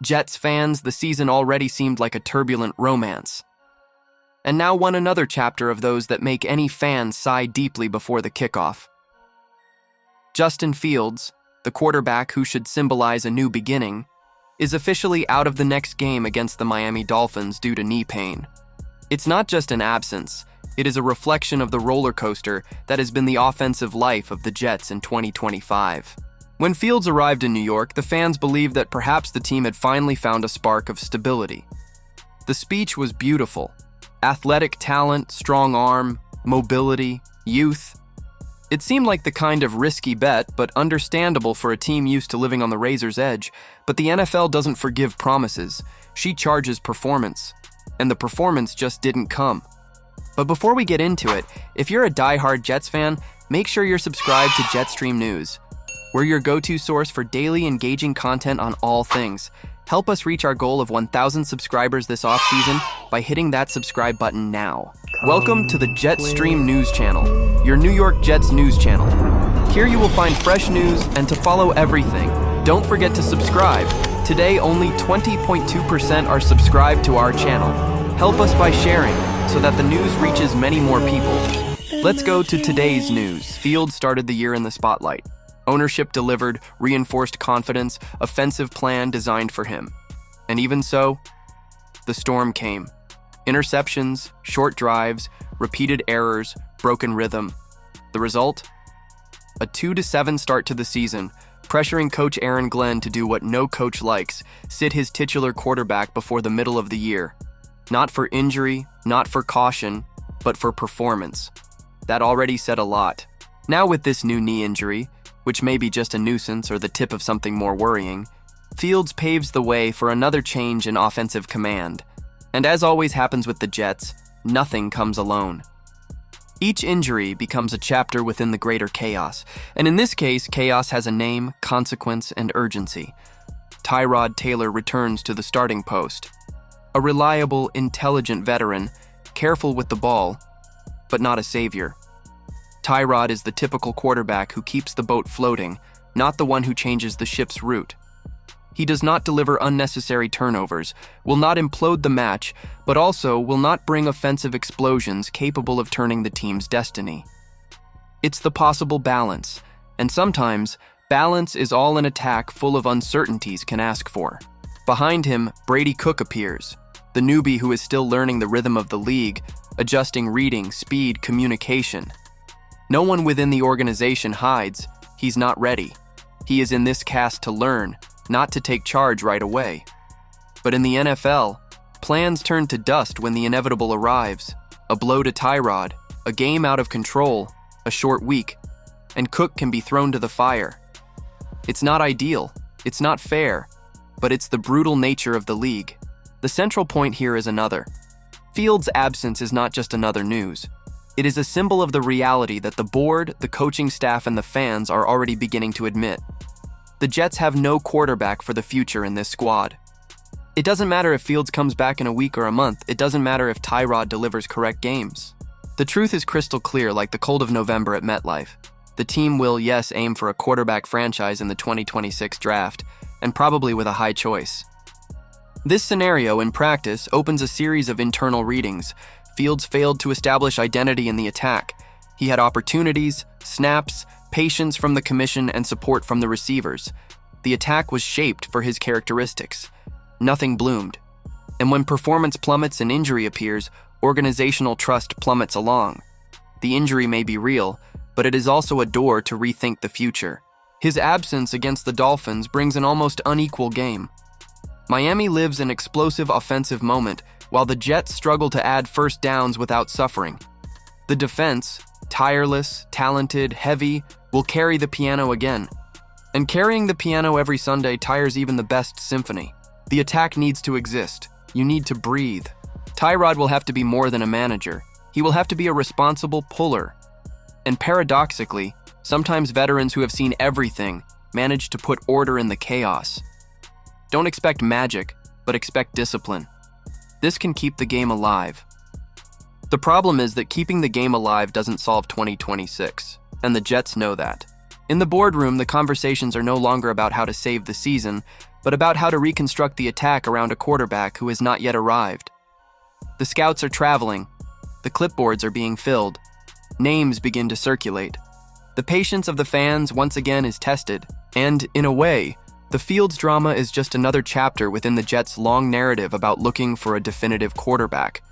Jets fans, the season already seemed like a turbulent romance. And now another chapter of those that make any fan sigh deeply before the kickoff. Justin Fields, the quarterback who should symbolize a new beginning, is officially out of the next game against the Miami Dolphins due to knee pain. It's not just an absence, it is a reflection of the roller coaster that has been the offensive life of the Jets in 2025. When Fields arrived in New York, the fans believed that perhaps the team had finally found a spark of stability. The speech was beautiful. Athletic talent, strong arm, mobility, youth. It seemed like the kind of risky bet, but understandable for a team used to living on the razor's edge. But the NFL doesn't forgive promises. She charges performance. And the performance just didn't come. But before we get into it, if you're a die-hard Jets fan, make sure you're subscribed to Jetstream News. We're your go-to source for daily engaging content on all things. Help us reach our goal of 1,000 subscribers this offseason by hitting that subscribe button now. Welcome to the Jetstream News Channel, your New York Jets news channel. Here you will find fresh news, and to follow everything, don't forget to subscribe. Today, only 20.2% are subscribed to our channel. Help us by sharing so that the news reaches many more people. Let's go to today's news. Fields started the year in the spotlight. Ownership delivered, reinforced confidence, offensive plan designed for him. And even so, the storm came. Interceptions, short drives, repeated errors, broken rhythm. The result? A 2-7 start to the season, pressuring coach Aaron Glenn to do what no coach likes, sit his titular quarterback before the middle of the year. Not for injury, not for caution, but for performance. That already said a lot. Now with this new knee injury, which may be just a nuisance or the tip of something more worrying, Fields paves the way for another change in offensive command. And as always happens with the Jets, nothing comes alone. Each injury becomes a chapter within the greater chaos, and in this case, chaos has a name, consequence, and urgency. Tyrod Taylor returns to the starting post. A reliable, intelligent veteran, careful with the ball, but not a savior. Tyrod is the typical quarterback who keeps the boat floating, not the one who changes the ship's route. He does not deliver unnecessary turnovers, will not implode the match, but also will not bring offensive explosions capable of turning the team's destiny. It's the possible balance, and sometimes, balance is all an attack full of uncertainties can ask for. Behind him, Brady Cook appears, the newbie who is still learning the rhythm of the league, adjusting reading, speed, communication. No one within the organization hides. He's not ready. He is in this cast to learn, not to take charge right away. But in the NFL, plans turn to dust when the inevitable arrives. A blow to Tyrod, a game out of control, a short week, and Cook can be thrown to the fire. It's not ideal, it's not fair, but it's the brutal nature of the league. The central point here is another. Fields' absence is not just another news. It is a symbol of the reality that the board, the coaching staff, and the fans are already beginning to admit. The Jets have no quarterback for the future in this squad. It doesn't matter if Fields comes back in a week or a month. It doesn't matter if Tyrod delivers correct games. The truth is crystal clear, like the cold of November at MetLife. The team will, yes, aim for a quarterback franchise in the 2026 draft, and probably with a high choice. This scenario, in practice, opens a series of internal readings. Fields failed to establish identity in the attack. He had opportunities, snaps, patience from the commission, and support from the receivers. The attack was shaped for his characteristics. Nothing bloomed. And when performance plummets and injury appears, organizational trust plummets along. The injury may be real, but it is also a door to rethink the future. His absence against the Dolphins brings an almost unequal game. Miami lives an explosive offensive moment, while the Jets struggle to add first downs without suffering. The defense, tireless, talented, heavy, will carry the piano again. And carrying the piano every Sunday tires even the best symphony. The attack needs to exist. You need to breathe. Tyrod will have to be more than a manager. He will have to be a responsible puller. And paradoxically, sometimes veterans who have seen everything manage to put order in the chaos. Don't expect magic, but expect discipline. This can keep the game alive. The problem is that keeping the game alive doesn't solve 2026, and the Jets know that. In the boardroom, the conversations are no longer about how to save the season, but but about how to reconstruct the attack around a quarterback who has not yet arrived. The scouts are traveling. The clipboards are being filled. Names begin to circulate. The patience of the fans once again is tested. And, in a way, the Fields drama is just another chapter within the Jets' long narrative about looking for a definitive quarterback.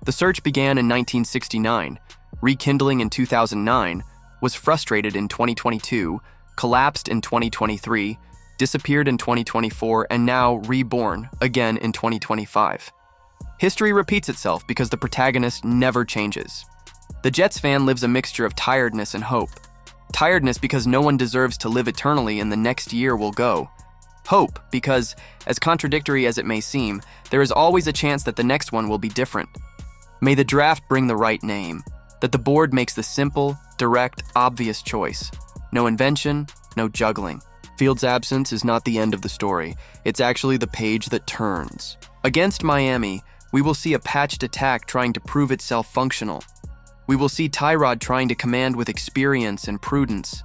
The search began in 1969, rekindling in 2009, was frustrated in 2022, collapsed in 2023, disappeared in 2024, and now reborn again in 2025. History repeats itself because the protagonist never changes. The Jets fan lives a mixture of tiredness and hope. Tiredness because no one deserves to live eternally and the next year will go. Hope because, as contradictory as it may seem, there is always a chance that the next one will be different. May the draft bring the right name, that the board makes the simple, direct, obvious choice. No invention, no juggling. Fields' absence is not the end of the story. It's actually the page that turns. Against Miami, we will see a patched attack trying to prove itself functional. We will see Tyrod trying to command with experience and prudence.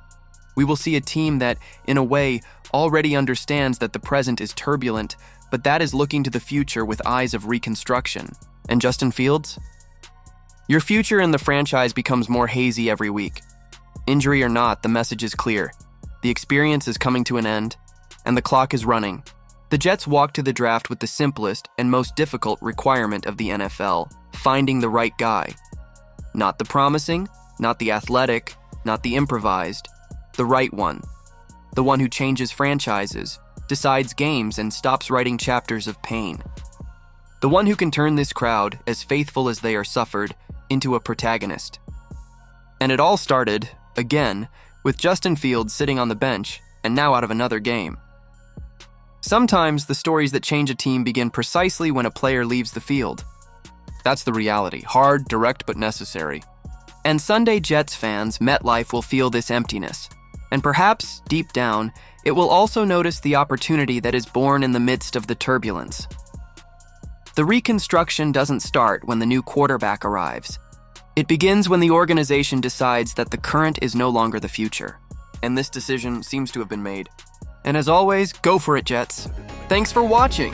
We will see a team that, in a way, already understands that the present is turbulent, but that is looking to the future with eyes of reconstruction. And Justin Fields? Your future in the franchise becomes more hazy every week. Injury or not, the message is clear. The experience is coming to an end, and the clock is running. The Jets walk to the draft with the simplest and most difficult requirement of the NFL, finding the right guy. Not the promising, not the athletic, not the improvised, the right one. The one who changes franchises, decides games, and stops writing chapters of pain. The one who can turn this crowd, as faithful as they are suffered, into a protagonist. And it all started, again, with Justin Fields sitting on the bench, and now out of another game. Sometimes the stories that change a team begin precisely when a player leaves the field. That's the reality, hard, direct, but necessary. And Sunday Jets fans, MetLife will feel this emptiness. And perhaps, deep down, it will also notice the opportunity that is born in the midst of the turbulence. The reconstruction doesn't start when the new quarterback arrives. It begins when the organization decides that the current is no longer the future. And this decision seems to have been made. And as always, go for it, Jets. Thanks for watching.